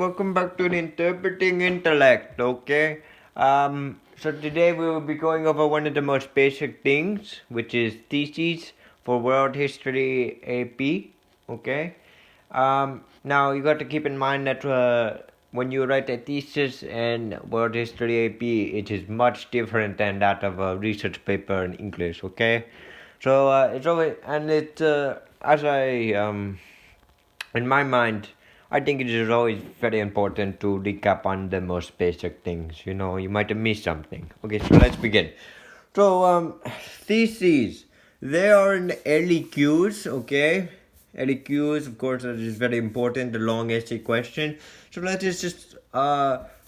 welcome back to the Interpreting Intellect, okay? So today we will be going over one of the most basic things, which is theses for World History AP, okay? Now you got to keep in mind that when you write a thesis in World History AP, it is much different than that of a research paper in English, okay? So it's always, and in my mind, I think it is always very important to recap on the most basic things. You know, you might have missed something. Okay, so let's begin. So, theses, they are in LEQs, okay? LEQs, of course, that is very important, the long essay question. So let us just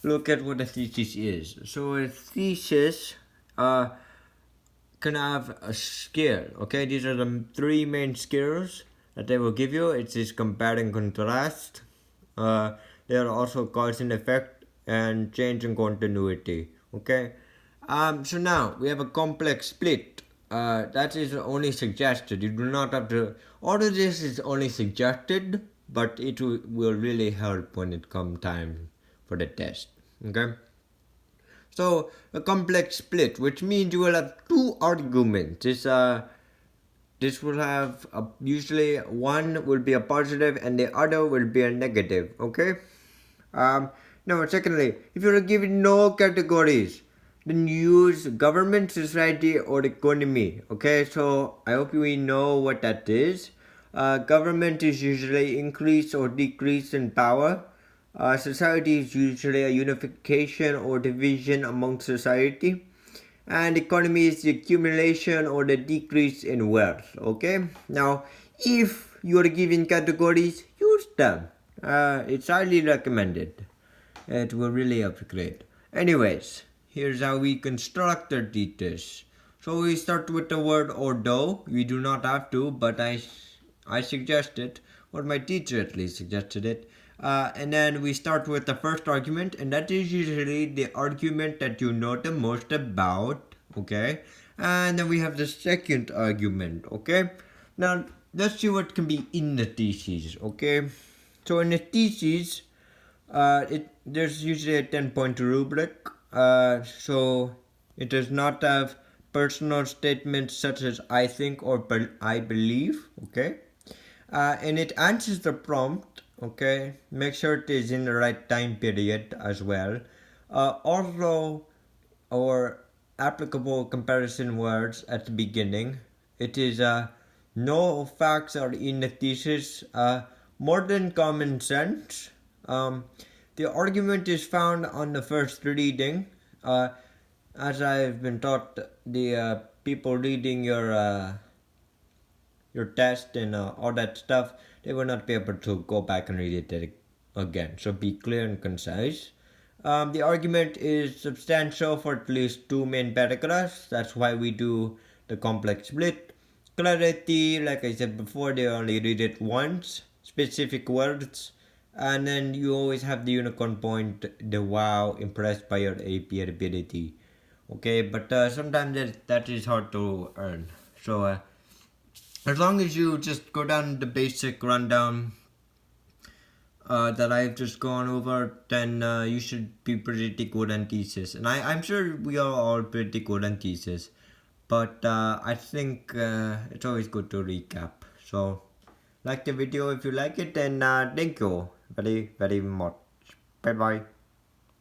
look at what a thesis is. So a thesis can have a scale, okay? These are the three main scales that they will give you. It is compare and contrast. There are also cause and effect and change and continuity, okay? So now we have a complex split. That is only suggested. You do not have to. All of this is only suggested, but it will really help when it comes time for the test, okay? So a complex split, which means you will have two arguments. This will have usually one will be a positive and the other will be a negative. Okay. Now, secondly, if you are given no categories, then use government, society, or economy. Okay. So I hope we know what that is. Government is usually increase or decrease in power. Society is usually a unification or division among society, and economy is the accumulation or the decrease in wealth. Okay, now if you are given categories, use them. It's highly recommended. It will really help you create. Anyways, here's how we construct our thesis. So we start with the word although. We do not have to, but I suggest it, or my teacher at least suggested it. And then we start with the first argument, and that is usually the argument that you know the most about, okay? And then we have the second argument, okay? Now, let's see what can be in the thesis, okay? So in the thesis, there's usually a 10-point rubric, so it does not have personal statements such as I think or I believe, okay? And it answers the prompt, okay? Make sure it is in the right time period as well. Also, our applicable comparison words at the beginning. It is no facts are in the thesis. More than common sense. The argument is found on the first reading. As I've been taught, the people reading your test and all that stuff, they will not be able to go back and read it again. So be clear and concise. The argument is substantial for at least two main paragraphs. That's why we do the complex split. Clarity, like I said before, they only read it once. Specific words. And then you always have the unicorn point, the wow, impressed by your AP ability. Okay, but sometimes that is hard to earn. So as long as you just go down the basic rundown that I've just gone over, then you should be pretty good on thesis. And I'm sure we are all pretty good on thesis. But I think it's always good to recap. So, like the video if you like it, and thank you very, very much. Bye bye.